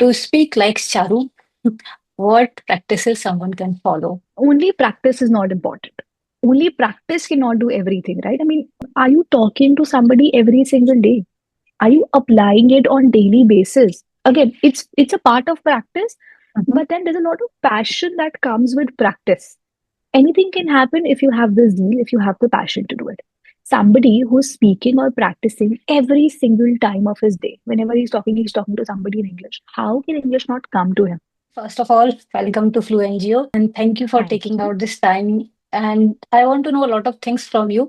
To speak like Charu, what practices someone can follow? Only practice is not important. Only practice cannot do everything, right? I mean, are you talking to somebody every single day? Are you applying it on daily basis? Again, it's a part of practice, Mhm. but then there's a lot of passion that comes with practice. Anything can happen if you have the zeal, if you have the passion to do it. Somebody who's speaking or practicing every single time of his day, whenever he's talking to somebody in English. How can English not come to him? First of all, welcome to Fluenzio and thank you for Thank taking you. out this time. And I want to know a lot of things from you.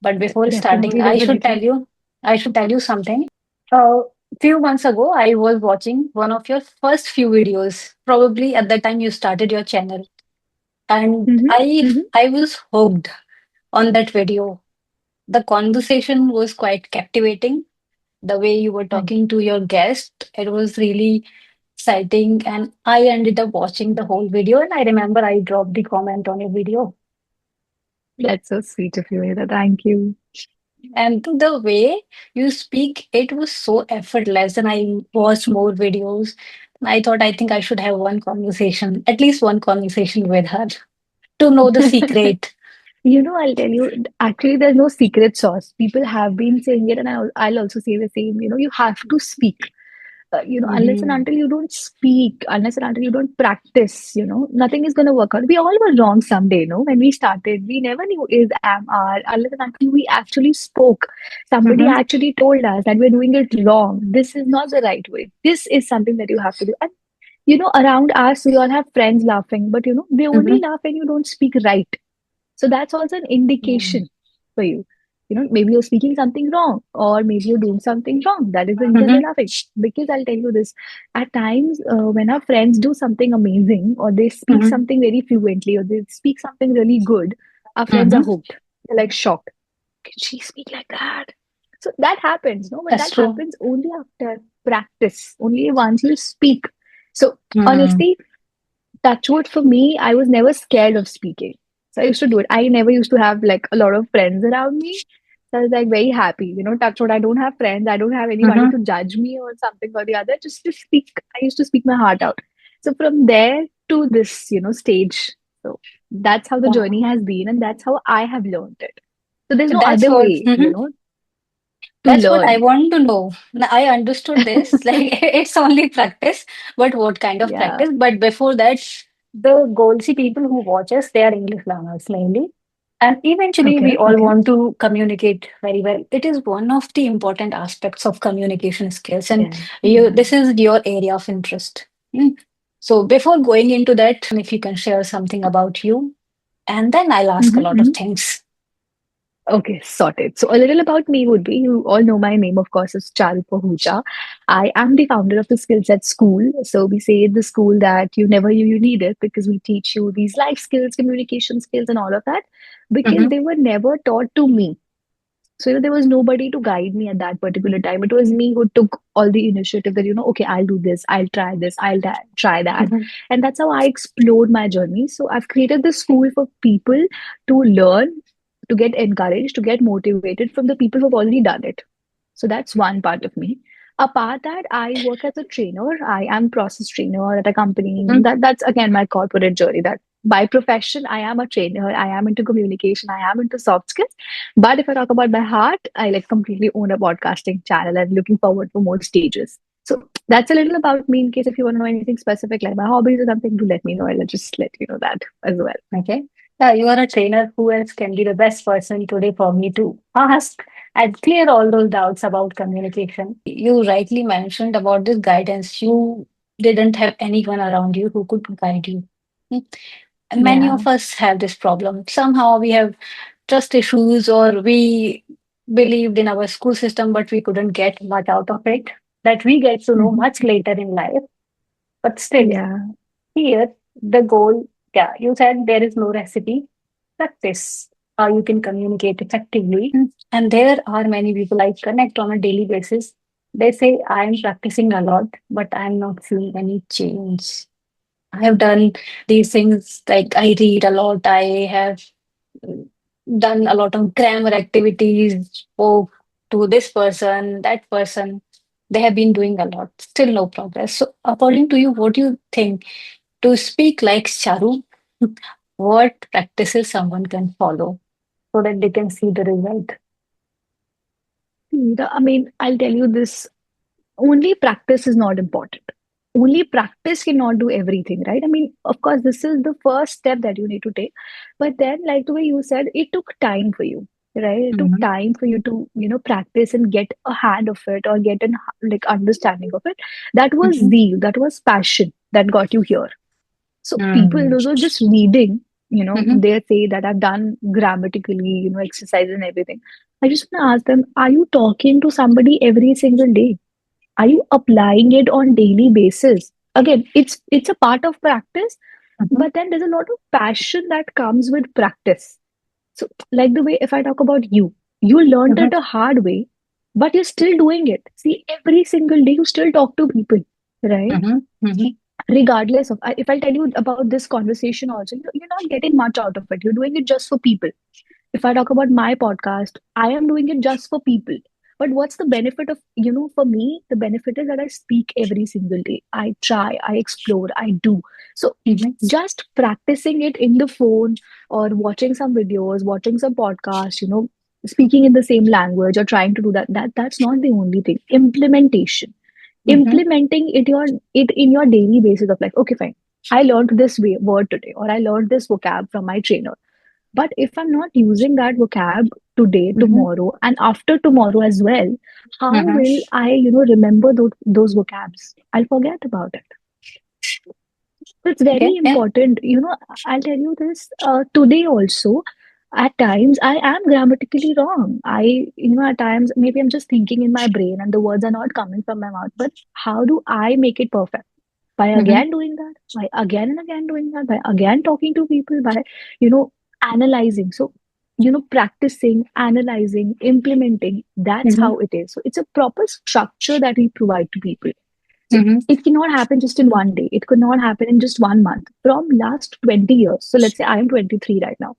But before starting, Definitely, definitely. I should tell you something. A few months ago, I was watching one of your first few videos. Probably at the time you started your channel, and Mm-hmm. Mm-hmm. I was hooked on that video. The conversation was quite captivating. The way you were Thank talking to your guest, it was really exciting, and I ended up watching the whole video. And I remember I dropped the comment on your video. you. That's so sweet of you, Ada. Thank you. And the way you speak, it was so effortless. And I watched more videos. And I thought, I think I should have one conversation, at least one conversation with her to know the secret. I'll tell you, actually, there's no secret sauce. People have been saying it, and I'll also say the same. You have to speak. Unless and Mhm. until you don't speak, unless and until you don't practice, nothing is going to work out. We all were wrong someday, when we started. We never knew is, am, are, unless and until we actually spoke. Somebody Mhm. actually told us that we're doing it wrong. This is not the right way. This is something that you have to do. And, around us, we all have friends laughing, but, they only Mhm. laugh when you don't speak right. So that's also an indication for you. Maybe you're speaking something wrong, or maybe you're doing something wrong. That is the reason they're Mhm. laughing. Because I'll tell you this, at times, when our friends do something amazing, or they speak Mhm. something very fluently, or they speak something really good, our friends are Mhm. hooked. They're like shocked. Can she speak like that? So that happens, no? But That's that true. happens only after practice, only once you speak. So Mm. honestly, touch wood for me, I was never scared of speaking. So I used to do it. I never used to have like a lot of friends around me. So I was like very happy. Touch wood, I don't have friends. I don't have anybody Mhm. to judge me or something or the other. Just to speak. I used to speak my heart out. So from there to this, stage. So that's how the journey Wow. has been, and that's how I have learned it. So there's no That's other what. way, Mhm. to That's what I learn. want to know. I understood this, like it's only practice, but what kind of Yeah. practice? But before that, the goal, see, people who watch us, they are English learners mainly. And eventually, we Okay. all Okay. want to communicate very well. It is one of the important aspects of communication skills, and Yeah. Yeah. this is your area of interest. Mm. So, before going into that, if you can share something about you, and then I'll ask a lot of Mm-hmm. things. Okay, sorted. So a little about me would be, you all know my name, of course, is Charu. I am the founder of the Skills at School. So we say at the school that you never you need it because we teach you these life skills, communication skills, and all of that because Mm-hmm. they were never taught to me. So there was nobody to guide me at that particular time. It was me who took all the initiative that, okay, I'll do this, I'll try that. Mm-hmm. And that's how I explored my journey. So I've created this school for people to learn, to get encouraged, to get motivated from the people who've already done it. So that's one part of me. Apart that, I work as a trainer. I am process trainer at a company. That's again my corporate journey. That by profession, I am a trainer. I am into communication. I am into soft skills. But if I talk about my heart, I like completely own a podcasting channel and looking forward for more stages. So that's a little about me. In case if you want to know anything specific, like my hobbies or something, do let me know. I'll just let you know that as well. Okay. Yeah, you are a trainer. Who else can be the best person today for me to ask and clear all those doubts about communication? You rightly mentioned about this guidance. You didn't have anyone around you who could guide you. Hmm. And many Yeah. of us have this problem. Somehow we have trust issues or we believed in our school system, but we couldn't get much out of it that we get to know Mhm. much later in life. But still, Yeah. here, the goal, yeah, you said there is no recipe. Practice how you can communicate effectively. And there are many people I connect on a daily basis. They say, I'm practicing a lot, but I'm not seeing any change. I have done these things like I read a lot, I have done a lot of grammar activities, spoke to this person, that person. They have been doing a lot, still no progress. So, according to you, what do you think? To speak like Charu, what practices someone can follow so that they can see the result? I mean, I'll tell you this, only practice is not important. Only practice cannot do everything, right? I mean, of course, this is the first step that you need to take. But then, like the way you said, it took time for you, right? It took Mm-hmm. time for you to, practice and get a hand of it or get an like understanding of it. That was Mm-hmm. zeal, that was passion that got you here. So people, Mm-hmm. those are just reading, Mm-hmm. they say that I've done grammatically, exercise and everything. I just want to ask them, are you talking to somebody every single day? Are you applying it on daily basis? Again, it's a part of practice, Mm-hmm. but then there's a lot of passion that comes with practice. So, like the way if I talk about you, you learned Mm-hmm. it a hard way, but you're still doing it. See, every single day you still talk to people, right? Mm-hmm. Mm-hmm. Regardless of, if I tell you about this conversation also, you're not getting much out of it. You're doing it just for people. If I talk about my podcast, I am doing it just for people. But what's the benefit of, for me, the benefit is that I speak every single day. I try, I explore, I do. So Mm-hmm. just practicing it in the phone or watching some videos, watching some podcasts, speaking in the same language or trying to do that's not the only thing. Implementation. Mm-hmm. Implementing it in your daily basis of like, okay, fine. I learned this word today, or I learned this vocab from my trainer, but if I'm not using that vocab today, Mm-hmm. tomorrow, and after tomorrow as well, how Mm-hmm. will I, remember those vocabs? I'll forget about it. So it's Okay. very Yeah. important. I'll tell you this today also. At times, I am grammatically wrong. At times, maybe I'm just thinking in my brain and the words are not coming from my mouth. But how do I make it perfect? By Mm-hmm. again doing that, by again and again doing that, by again talking to people, by you know analyzing. So practicing, analyzing, implementing, that's Mm-hmm. how it is. So it's a proper structure that we provide to people. So Mm-hmm. it cannot happen just in one day, it could not happen in just 1 month. From last 20 years, so let's say I am 23 right now,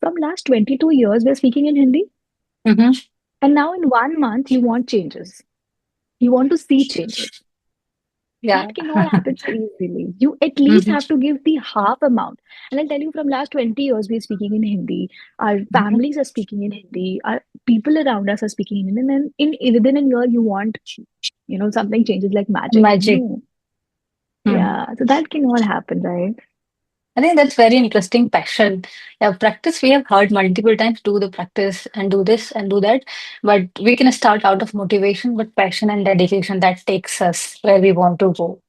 from last 22 years we're speaking in Hindi, Mm-hmm. and now in 1 month you want changes, you want to see changes. Yeah. That cannot happen so easily. You at least Mm-hmm. have to give the half amount. And I'll tell you, from last 20 years, we're speaking in Hindi. Our Mm-hmm. families are speaking in Hindi. Our people around us are speaking in Hindi. And then within a year, you want, something changes like magic. Magic. No. Hmm. Yeah. So that cannot happen, right? I think that's very interesting passion. Yeah, practice we have heard multiple times, do the practice and do this and do that. But we can start out of motivation, but passion and dedication that takes us where we want to go.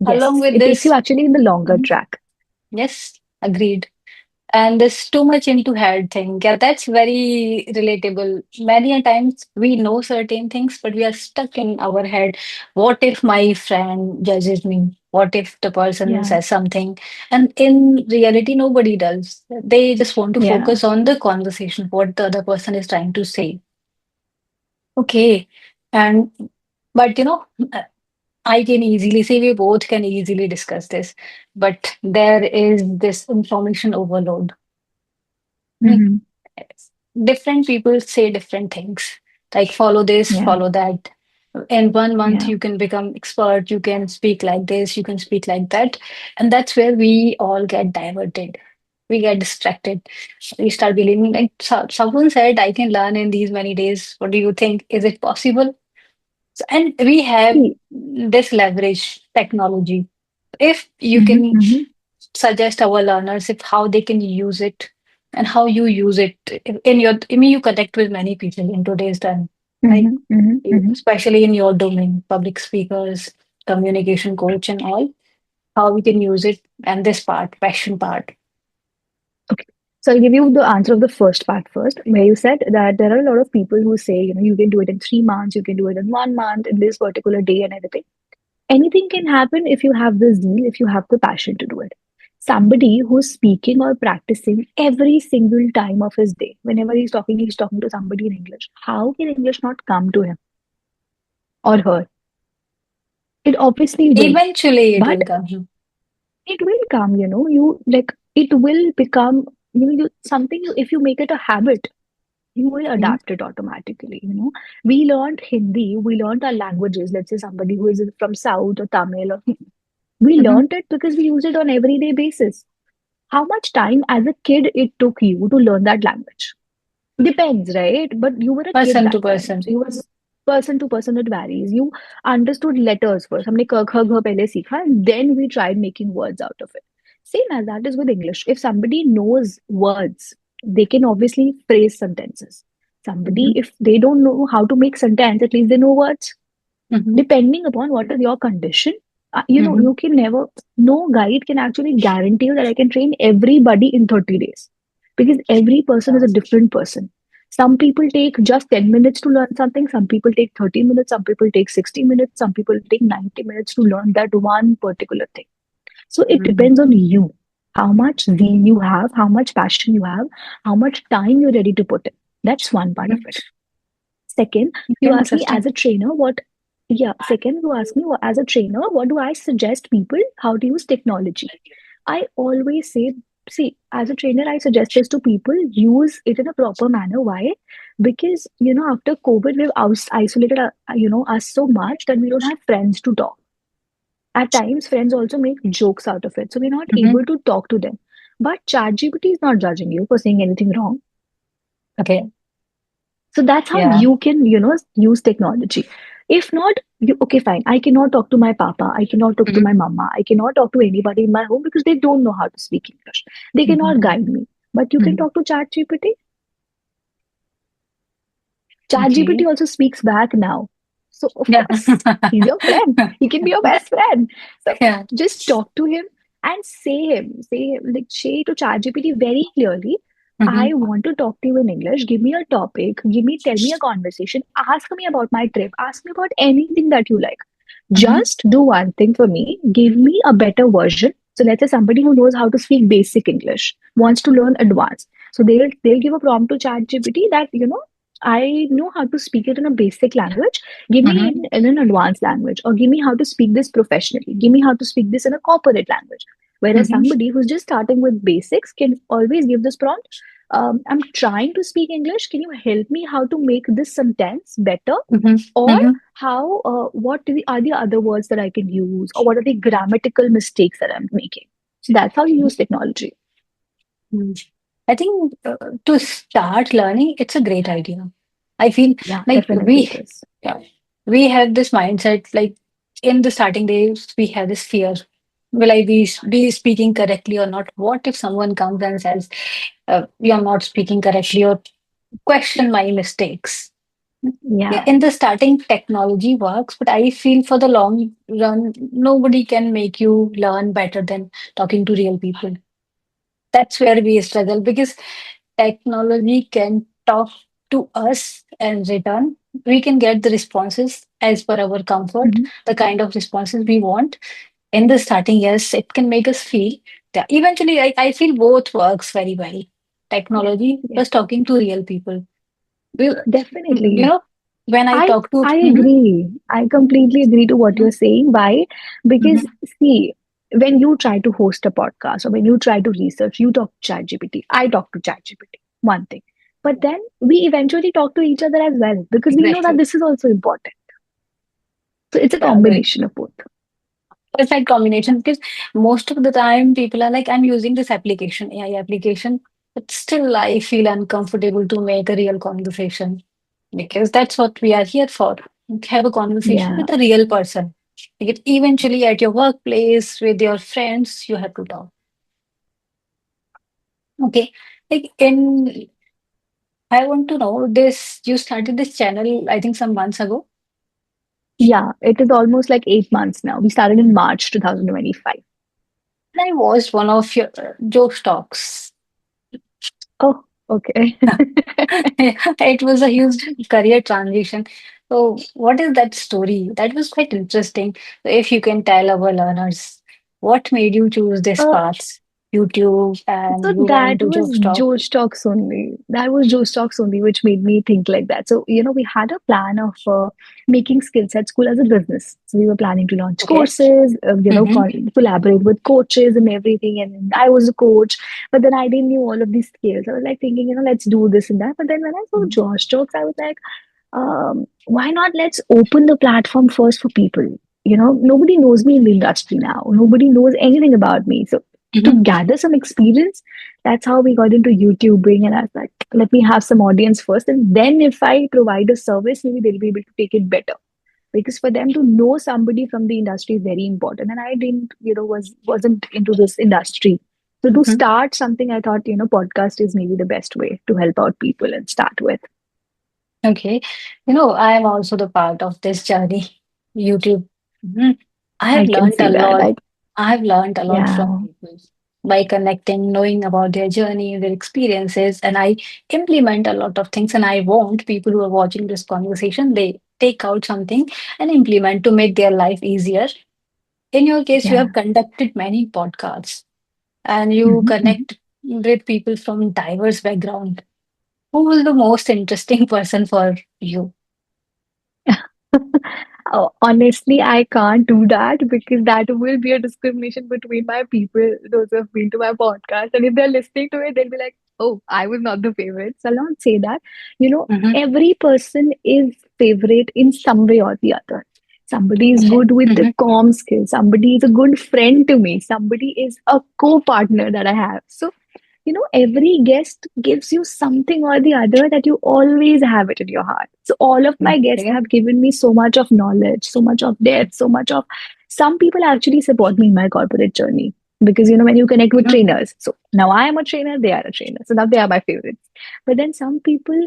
Along Yes. with It takes you this, actually in the longer mhm, track. yes, agreed. And this too much into head thing. Yeah, that's very relatable. Many a times we know certain things, but we are stuck in our head. What if my friend judges me? What if the person Yeah. says something? And in reality, nobody does. They just want to Yeah. focus on the conversation, what the other person is trying to say. Okay. And but I can easily say we both can easily discuss this, but there is this information overload. Like, Hmm. different people say different things, like follow this, Yeah. follow that. In 1 month, Yeah. you can become expert, you can speak like this, you can speak like that. And that's where we all get diverted. We get distracted. We start believing, like someone said, I can learn in these many days. What do you think? Is it possible? And we have See. this leverage technology. If you Hmm. can Hmm. suggest our learners if how they can use it and how you use it in your, I mean, you connect with many people in today's time, like Hmm. Hmm. Hmm. especially in your domain, public speakers, communication coach and all, how we can use it, and this part, passion part. Okay. So I'll give you the answer of the first part first, where you said that there are a lot of people who say, you can do it in 3 months, you can do it in 1 month, in this particular day, and everything. Anything can happen if you have the zeal, if you have the passion to do it. Somebody who's speaking or practicing every single time of his day, whenever he's talking to somebody in English. How can English not come to him or her? It obviously will. Eventually it But will come. it will come, you like it will become, something if you make it a habit. You will Mhm. adapt it automatically. We learned Hindi, we learned our languages. Let's say somebody who is from South or Tamil, or we Mhm. learned it because we use it on everyday basis. How much time as a kid it took you to learn that language? Depends, right? But you were a kid Person that to time. person. So you were person to person, it varies. You understood letters first. हमने क ख ग पहले सीखा and then we tried making words out of it. Same as that is with English. If somebody knows words, they can obviously phrase sentences. Somebody, Mhm. if they don't know how to make sentence, at least they know words. Mhm. Depending upon what is your condition, Mhm. you can never, no guide can actually guarantee you that I can train everybody in 30 days because every person is Yeah. a different person. Some people take just 10 minutes to learn something, some people take 30 minutes, some people take 60 minutes, some people take 90 minutes to learn that one particular thing. So it Mhm. depends on you, how much zeal you have, how much passion you have, how much time you're ready to put in. That's one part of Mhm. it. Second, you ask me Interesting. as a trainer what, yeah, second, you ask me as a trainer, what do I suggest people how to use technology? I always say, see, as a trainer, I suggest this to people use it in a proper manner. Why? Because, after COVID, we've isolated, us so much that we don't have friends to talk. At times, friends also make jokes out of it. So we're not Mhm. able to talk to them. But ChatGPT is not judging you for saying anything wrong. Okay. So that's how Yeah. you can, use technology. If not, okay, fine. I cannot talk to my papa. I cannot talk to Mhm. my mama. I cannot talk to anybody in my home because they don't know how to speak English. They cannot Mhm. guide me. But you can Mhm. talk to ChatGPT. ChatGPT Okay. also speaks back now. So, of Yeah. course, he's your friend. He can be your best friend. So, Yeah. just talk to him and like, say to ChatGPT very clearly, I Mhm. want to talk to you in English. Give me a topic. Tell me a conversation. Ask me about my trip. Ask me about anything that you like. Mhm. Just do one thing for me. Give me a better version. So, let's say somebody who knows how to speak basic English wants to learn advanced. So, they'll give a prompt to ChatGPT that, I know how to speak it in a basic language. Give me Mhm. in an advanced language, or give me how to speak this professionally. Give me how to speak this in a corporate language. Whereas Mhm. somebody who's just starting with basics can always give this prompt. I'm trying to speak English. Can you help me how to make this sentence better? Mhm. Or Mhm. how, are the other words that I can use? Or what are the grammatical mistakes that I'm making? So that's how you use technology. Mm. I think to start learning, it's a great idea. I feel Yeah, like definitely it is. yeah, we have this mindset like in the starting days, we have this fear. Will I be speaking correctly or not? What if someone comes and says, you're not speaking correctly or question my mistakes? Yeah, Yeah. in the starting, technology works, but I feel for the long run, nobody can make you learn better than talking to real people. That's where we struggle because technology can talk to us and return. We can get the responses as per our comfort, Mhm. the kind of responses we want. In the starting, yes, it can make us feel. Yeah, eventually, I feel both works very well. Yeah. Technology Yeah. plus talking to real people. We, Definitely. when I talk to, I Mhm, agree. I completely agree to what you're saying. Why? Because mhm, see, when you try to host a podcast or when you try to research, you talk to ChatGPT. I talk to ChatGPT. One thing. But then we eventually talk to each other as well because we know that exactly. this is also important. So it's a Yeah, great. combination of both. Perfect combination because most of the time people are like, I'm using this application, AI application, but still I feel uncomfortable to make a real conversation because that's what we are here for. Have a conversation Yeah. with a real person. Like eventually at your workplace, with your friends, you have to talk. Okay. Like in I want to know this, you started this channel, I think some months ago. Yeah. It is almost like 8 months now. We started in March 2025. And I watched one of your joke talks. Oh, okay. It was a huge career transition. So, what is that story? That was quite interesting. If you can tell our learners, what made you choose this Uh, path? YouTube and So you got that into was Joke Talk? Josh Talks only. That was Josh Talks only, which made me think like that. So, we had a plan of making skills at school as a business. So, we were planning to launch Okay. courses, Mm-hmm. collaborate with coaches and everything. And I was a coach, but then I didn't know all of these skills. I was like thinking, let's do this and that. But then when I saw Josh Talks, I was like, why not let's open the platform first for people? Nobody knows me in the industry now. Nobody knows anything about me. So to Mm-hmm. gather some experience, that's how we got into YouTubing. And I was like, let me have some audience first. And then if I provide a service, maybe they'll be able to take it better. Because for them to know somebody from the industry is very important. And I didn't, wasn't into this industry. So to Mm-hmm. start something, I thought, podcast is maybe the best way to help out people and start with. Okay. I am also the part of this journey. YouTube. Mhm. I have I can learned see a that. lot. I have learned a lot from Yeah, people by connecting, knowing about their journey, their experiences, and I implement a lot of things. And I want people who are watching this conversation, they take out something and implement to make their life easier. In your case, you yeah. have conducted many podcasts and you Mhm, mhm. connect with people from diverse background. Who was the most interesting person for you? Oh, honestly, I can't do that because that will be a discrimination between my people, those who have been to my podcast. And if they're listening to it, they'll be like, oh, I was not the favorite. So I'll not say that. Hmm. Every person is favorite in some way or the other. Somebody is Okay. good with the Hmm. comm skills. Somebody is a good friend to me. Somebody is a co-partner that I have. So every guest gives you something or the other that you always have it in your heart. So all of my guests Okay. have given me so much of knowledge, so much of depth, so much of some people actually support me in my corporate journey. Because when you connect with Mhm. trainers, so now I am a trainer, they are a trainer. So now they are my favorites. But then some people,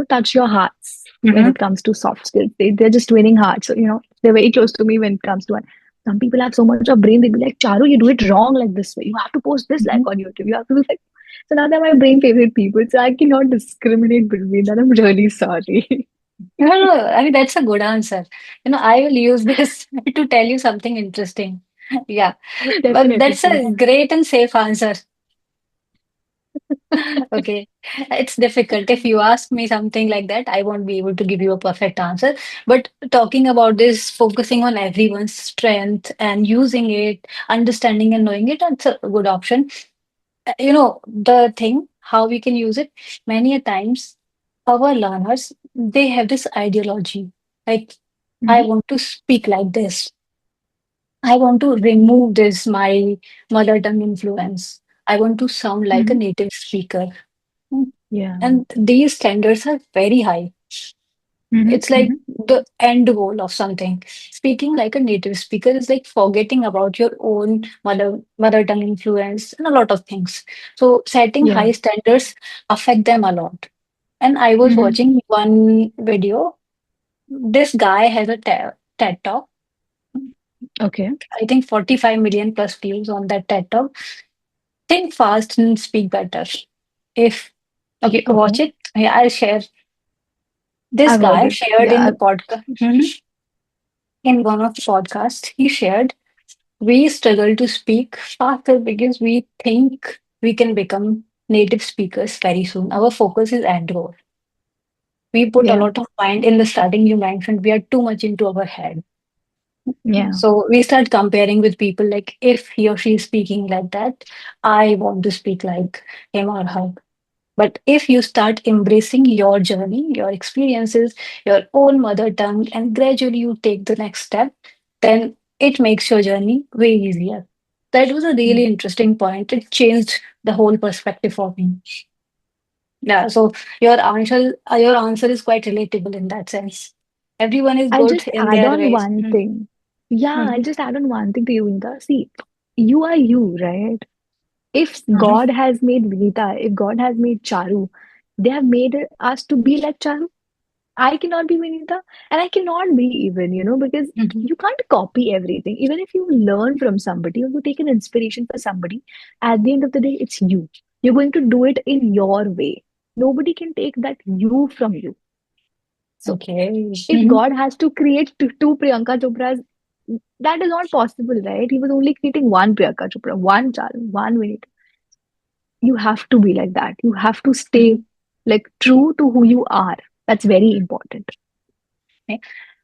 touch your hearts when Mhm. it comes to soft skills. They're just winning hearts. So, they're very close to me when it comes to one. Some people have so much of brain, they'd be like, Charu, you do it wrong like this way. You have to post this like Mhm. on YouTube. You have to be like, so now they're my brain favorite people. So I cannot discriminate between that. I'm really sorry. No, no, I mean, that's a good answer. I will use this to tell you something interesting. Yeah, but Definitely, that's please. a great and safe answer. Okay, it's difficult. If you ask me something like that, I won't be able to give you a perfect answer. But talking about this, focusing on everyone's strength and using it, understanding and knowing it, that's a good option. The thing, how we can use it, many a times our learners, they have this ideology. Like, I Hmm. want to speak like this. I want to remove this, my mother tongue influence. I want to sound like a Hmm. native speaker. Mm. Yeah. And these standards are very high. Hmm. It's like Hmm. the end goal of something. Speaking like a native speaker is like forgetting about your own mother tongue influence and a lot of things. So setting Yeah. high standards affect them a lot. And I was Hmm. watching one video. This guy has a TED talk. Okay. I think 45 million plus views on that TED talk. Think fast and speak better. If okay, Okay. watch it. Yeah, I'll share. This I've heard guy it. shared in Yeah. the podcast. In one of the podcasts, he shared we struggle to speak faster because we think we can become native speakers very soon. Our focus is end goal. We put a Yeah. lot of mind in the starting. You mentioned we are too much into our head. Yeah. So we start comparing with people like if he or she is speaking like that, I want to speak like him or her. But if you start embracing your journey, your experiences, your own mother tongue, and gradually you take the next step, then it makes your journey way easier. That was a really Mm. interesting point. It changed the whole perspective for me. Yeah, so your answer is quite relatable in that sense. Everyone is I'll good just in add their on ways. one thing. Yeah, I'll Mhm, just add on one thing to you, Vinta. See, you are you, right? If mhm, God has made Vineeta, if God has made Charu, they have made us to be like Charu. I cannot be Vineeta, and I cannot be even, because mhm. you can't copy everything. Even if you learn from somebody or you take an inspiration for somebody, at the end of the day, it's you. You're going to do it in your way. Nobody can take that you from you. So Okay. if God has to create two Priyanka Chopras, that is not possible, right? He was only creating one Priyanka Chopra, one Charu, one Vinita. you have to be like that. You have to stay Mhm. like true to who you are. That's very important. Okay.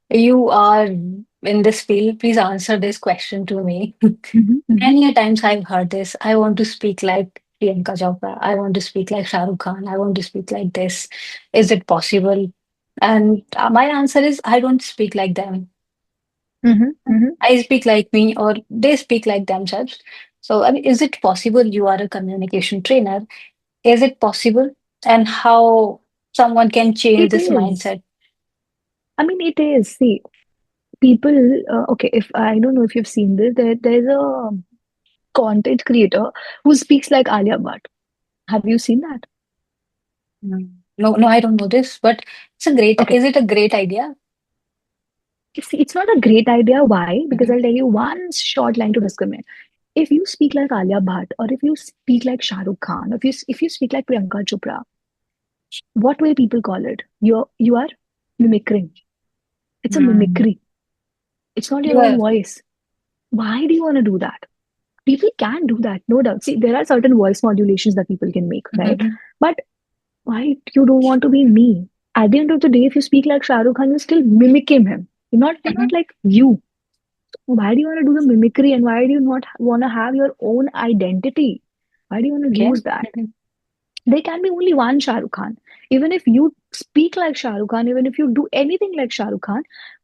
You are in this field. Please answer this question to me. Hmm. Hmm. Many a times I've heard this. I want to speak like Priyanka Chopra. I want to speak like Shah Rukh Khan. I want to speak like this. Is it possible? And my answer is I don't speak like them. Hmm. Hmm. I speak like me, or they speak like themselves. So, I mean, is it possible you are a communication trainer? Is it possible? And how someone can change It this is. mindset? I mean, it is. See, people. Okay, if I don't know if you've seen this, there's a content creator who speaks like Alia Bhatt. Have you seen that? No, no, I don't know this, but Okay. is it a great idea? See, it's not a great idea. Why? Because Mhm, I'll tell you one short line to discriminate. If you speak like Alia Bhatt, or if you speak like Shah Rukh Khan, if you speak like Priyanka Chopra, what will people call it? You are mimicking. It's a mm. mimicry. It's not your You own are. voice. Why do you want to do that? People can do that, no doubt. See, there are certain voice modulations that people can make, right? Mhm, But why you don't want to be me? At the end of the day, if you speak like Shah Rukh Khan, you still mimicking him. You're not mhm. like you. Why do you want to do the mimicry, and why do you not want to have your own identity? Why do you want to Okay. lose that? Mhm, There can be only one Shah Rukh Khan. Even if you speak like Shah Rukh Khan, even if you do anything like Shah Rukh Khan,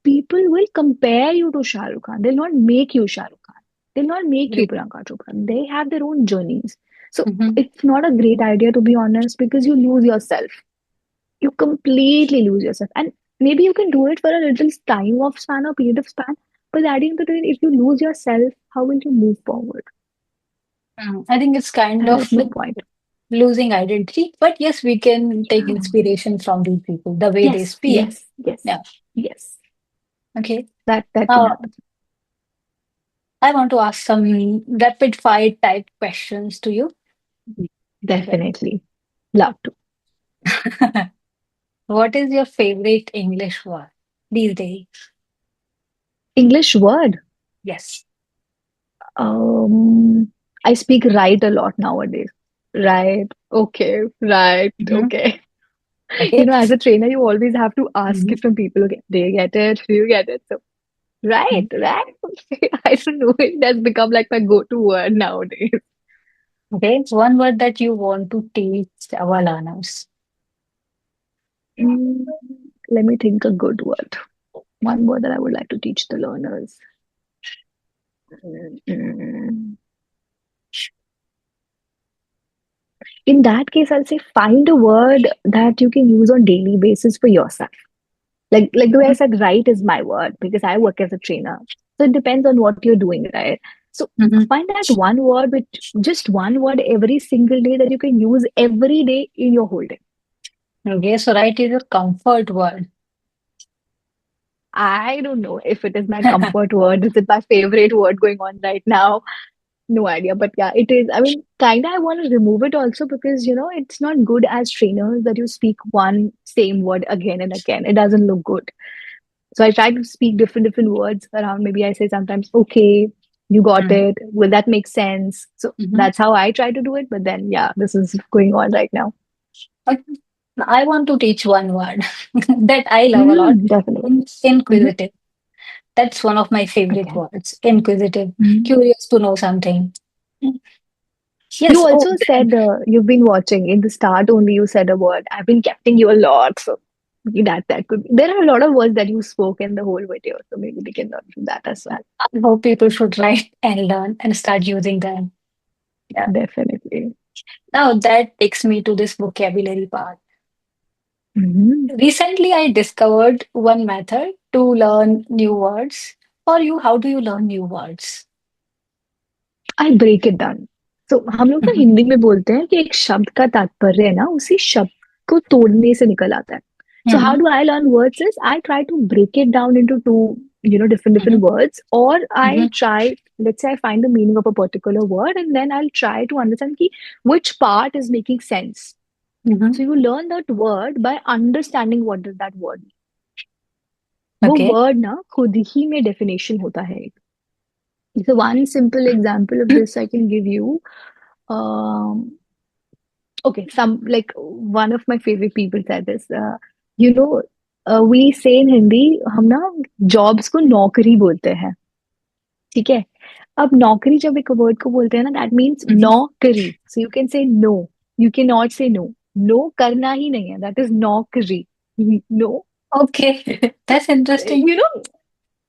people will compare you to Shah Rukh Khan. They'll not make you Shah Rukh Khan. They'll not make you agree. Priyanka Chopra. They have their own journeys. So Mhm, it's not a great idea, to be honest, because you lose yourself. You completely lose yourself. And maybe you can do it for a little time of span or period of span. But at the end of the day, if you lose yourself, how will you move forward? I think it's kind There's of no point. losing identity, but yes, we can take Yeah. inspiration from these people, the way they Yes, speak. yes, yes, Yeah. yes. Okay. That can Now, happen. I want to ask some rapid fire type questions to you. Okay. Definitely. Love to. What is your favorite English word these days? English word. Yes. Um, I speak right a lot nowadays. Right. Okay. Right. Hmm. Okay. Okay. As a trainer, you always have to ask Mhm. it from people. Okay, do you get it? Do you get it? So, right, Mhm. right. I don't know. It has become like my go-to word nowadays. Okay. It's one word that you want to teach our learners. Mm, let me think a good word. One word that I would like to teach the learners. Mm. In that case, I'll say find a word that you can use on daily basis for yourself. Like the way I said, right is my word because I work as a trainer. So it depends on what you're doing, right? So Mhm. find that one word, which just one word every single day that you can use every day in your whole day. Okay. So, right is a comfort word. I don't know if it is my comfort word. Is it my favorite word going on right now? No idea. But yeah, it is. I mean, kinda I want to remove it also because it's not good as trainers that you speak one same word again and again. It doesn't look good. So I try to speak different words around. Maybe I say sometimes, okay, you got Mm. it. Will that make sense? So Mhm. that's how I try to do it. But then, yeah, this is going on right now. Okay. I want to teach one word that I love a lot. Definitely. Hmm. Inquisitive. That's one of my favorite Okay. words. Inquisitive. Mhm. Curious to know something. Mm. You Yes. Oh, also said you've been watching in the start only. You said a word. I've been capting you a lot. So maybe that could be. There are a lot of words that you spoke in the whole video. So maybe we can learn from that as well. I hope people should write and learn and start using them. Yeah. Definitely. Now that takes me to this vocabulary part. Mhm. Recently, I discovered one method to learn new words. For you, how do you learn new words? I break it down तो हम लोग ना Mhm. Hindi में बोलते हैं कि एक शब्द का तात्पर्य है ना उसी शब्द को तोड़ने से निकल आता है so how Mhm. Do I learn words is I try to break it down into two different Mhm. words or I Mhm. try let's say I find the meaning of a particular word and then I'll try to understand ki which part is making sense Mhm. so you learn that word by understanding what does that word mean वो Okay. word ना खुद ही में definition होता है so one simple example of this I can give you. Okay, some like one of my favorite people said this. You know, we say in Hindi, हम ना jobs को नौकरी बोलते हैं, ठीक है? अब नौकरी जब एक वर्ड को बोलते हैं ना, that means Mhm. नौकरी. So you can say no. You cannot say no. No करना ही नहीं है. That is नौकरी. No. Okay, that's interesting. You know,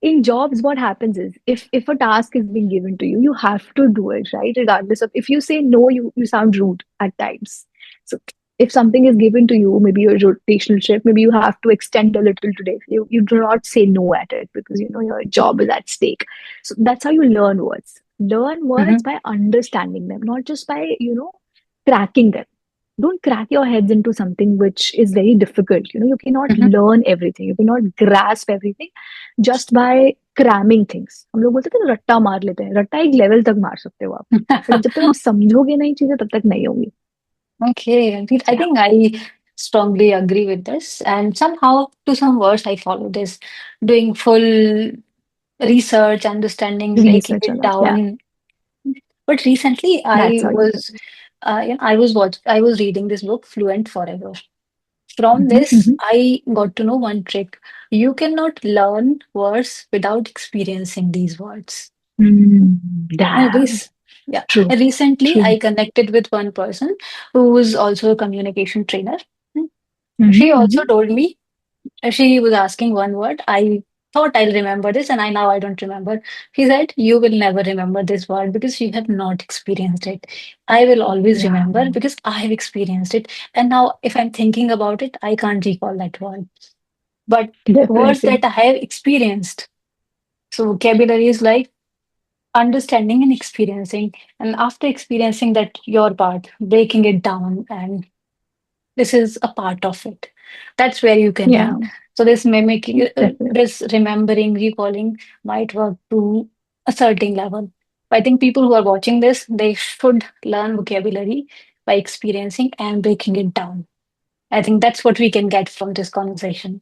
in jobs what happens is if a task is being given to you, you have to do it, right? Regardless of, if you say no, you sound rude at times. So if something is given to you, maybe a rotational shift, maybe you have to extend a little today, you do not say no at it, because you know your job is at stake. So that's how you learn words Mhm. by understanding them, not just by cracking them. Don't crack your heads into something which is very difficult. You know, you cannot Mhm. learn everything, you cannot grasp everything just by cramming things. हम लोग बोलते थे ना, रट्टा मार लेते हैं, रट्टा एक लेवल तक मार सकते हो आप, बट जब तक आप समझोगे नहीं चीजें तब तक नहीं होंगी. Okay, I Yeah. think I strongly agree with this. And somehow, to some words, I follow this, doing full research, understanding, breaking Research it on that. Yeah. down. But recently, That's how you learn. I was reading this book, Fluent Forever. From Hmm, this, hmm. I got to know one trick. You cannot learn words without experiencing these words. Damn. This, yeah. True. And recently, True. I connected with one person who is also a communication trainer. Hmm, She also hmm. told me, she was asking one word. I thought I'll remember this, and I don't remember. He said, "You will never remember this word because you have not experienced it. I will always Yeah. remember because I have experienced it. And now, if I'm thinking about it, I can't recall that word. But words Definitely. that I have experienced. So vocabulary is like understanding and experiencing. And after experiencing that, your part, breaking it down, and this is a part of it. That's where you can Yeah. learn. So this mimicking, Definitely. this remembering, recalling might work to a certain level. I think people who are watching this, they should learn vocabulary by experiencing and breaking it down. I think that's what we can get from this conversation.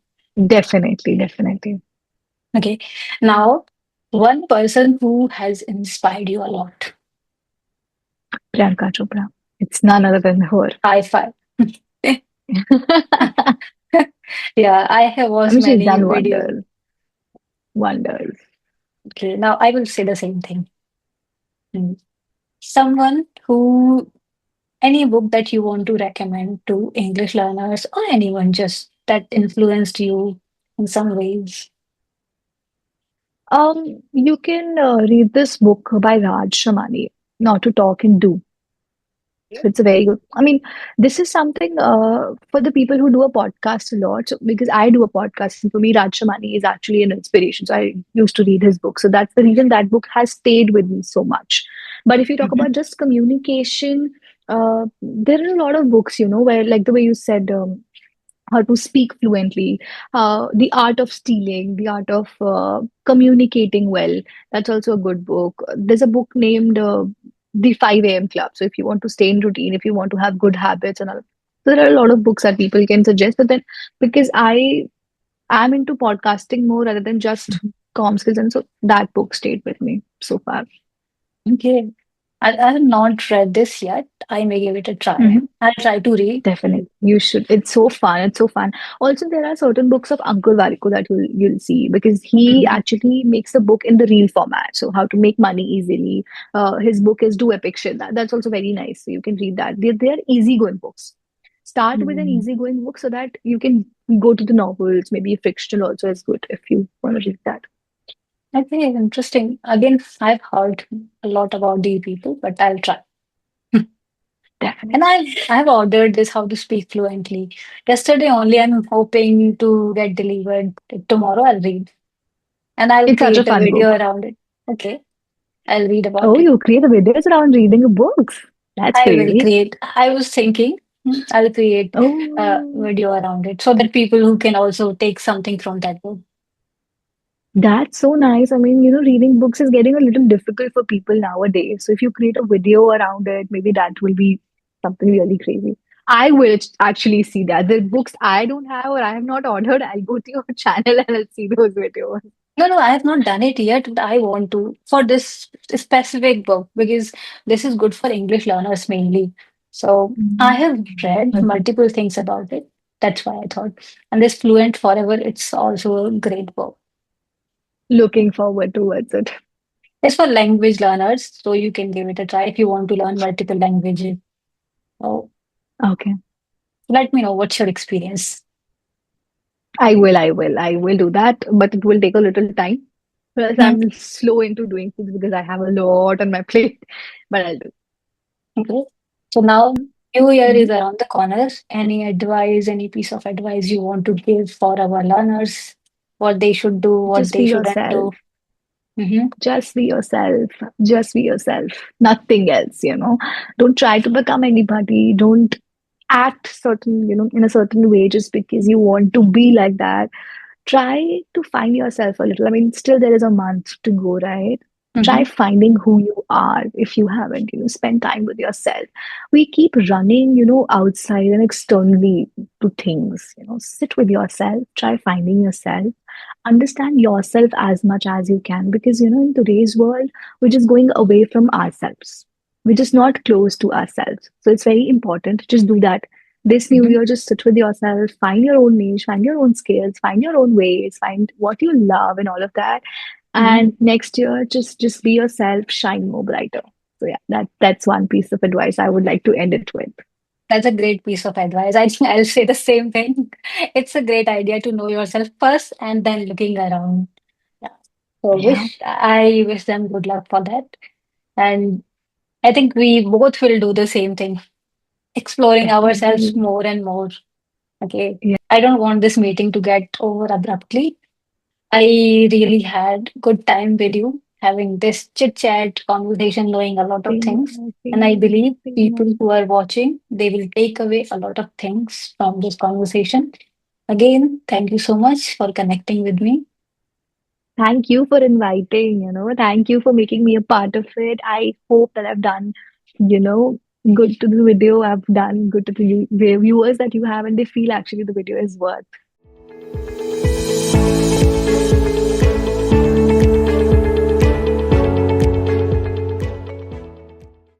Definitely. Definitely. Okay. Now, one person who has inspired you a lot. Priyanka Chopra. It's none other than her. High five. I Yeah, I have watched mean, she's many done videos. wonders. Wonders. Okay, now I will say the same thing. Mm. Someone who, any book that you want to recommend to English learners or anyone just that influenced you in some ways. You can read this book by Raj Shamani, Not to Talk and Do. So it's a very good. I mean, this is something for the people who do a podcast a lot. So, because I do a podcast, and for me, Raj Shamani is actually an inspiration. So I used to read his book. So that's the reason that book has stayed with me so much. But if you talk Mhm. about just communication, there are a lot of books, where, like the way you said, how to speak fluently, the art of stealing, the art of communicating well. That's also a good book. There's a book named The 5 a.m. Club. So if you want to stay in routine, if you want to have good habits and all, so there are a lot of books that people can suggest. But then, because I am into podcasting more rather than just Mhm. comm skills, and so that book stayed with me so far. Okay. I have not read this yet. I may give it a try. Mm-hmm. I'll try to read. Definitely, you should. It's so fun. It's so fun. Also, there are certain books of Ankur Warikoo that you'll see, because he Mhm. actually makes the book in the reel format. So how to make money easily. His book is Do Epic Shit. That's also very nice. So you can read that. They're easygoing books. Start with an Mm. easygoing book so that you can go to the novels. Maybe fictional also is good if you want to read that. Okay, interesting. Again, I've heard a lot about these people, but I'll try. And Definitely. I've ordered this How to Speak Fluently. Yesterday only, I'm hoping to get delivered. Tomorrow I'll read. And I'll It's such a create a fun video book. around it. Okay, I'll read about Oh, it. you create the videos around reading books. That's I will crazy. create, I was thinking I'll create a Oh. video around it so that people who can also take something from that book. That's so nice. I mean, reading books is getting a little difficult for people nowadays. So if you create a video around it, maybe that will be something really crazy. I will actually see that. The books I don't have or I have not ordered, I'll go to your channel and I'll see those videos. No, no, I have not done it yet, but I want to for this specific book because this is good for English learners mainly. So I Mm. have read Okay. multiple things about it. That's why I thought. And this Fluent Forever, it's also a great book. Looking forward towards it. It's for language learners, so you can give it a try if you want to learn multiple languages. So Okay. let me know what's your experience. I will do that, but it will take a little time. Plus, Hmm. I'm slow into doing things because I have a lot on my plate, but I'll do. Okay. So now New Year is Mhm. around the corner. Any advice, any piece of advice you want to give for our learners? What they should do, what Just they be shouldn't yourself. do? Mm-hmm. Just be yourself. Just be yourself. Nothing else, you know. Don't try to become anybody. Don't act certain, in a certain way just because you want to be like that. Try to find yourself a little. I mean, still there is a month to go, right? Mm-hmm. Try finding who you are if you haven't, spend time with yourself. We keep running, outside and externally to things, sit with yourself, try finding yourself, understand yourself as much as you can because, in today's world, we're just going away from ourselves. We're just not close to ourselves. So it's very important. Just do that this new Mm-hmm. year. Just sit with yourself, find your own niche, find your own skills, find your own ways, find what you love and all of that. Mm-hmm. And next year, just be yourself, shine more brighter. So yeah, that's one piece of advice I would like to end it with. That's a great piece of advice. I think I'll say the same thing. It's a great idea to know yourself first and then looking around. Yeah. So Yeah, I wish them good luck for that. And I think we both will do the same thing, exploring ourselves definitely. more and more. Okay. Yeah, I don't want this meeting to get over abruptly. I really had good time with you, having this chit chat conversation, knowing a lot of same things. here, And same I here, believe same people here. who are watching, they will take away a lot of things from this conversation. Again, thank you so much for connecting with me. Thank you for inviting, thank you for making me a part of it. I hope that I've done, you know, good to the video. I've done good to the viewers that you have, and they feel actually the video is worth.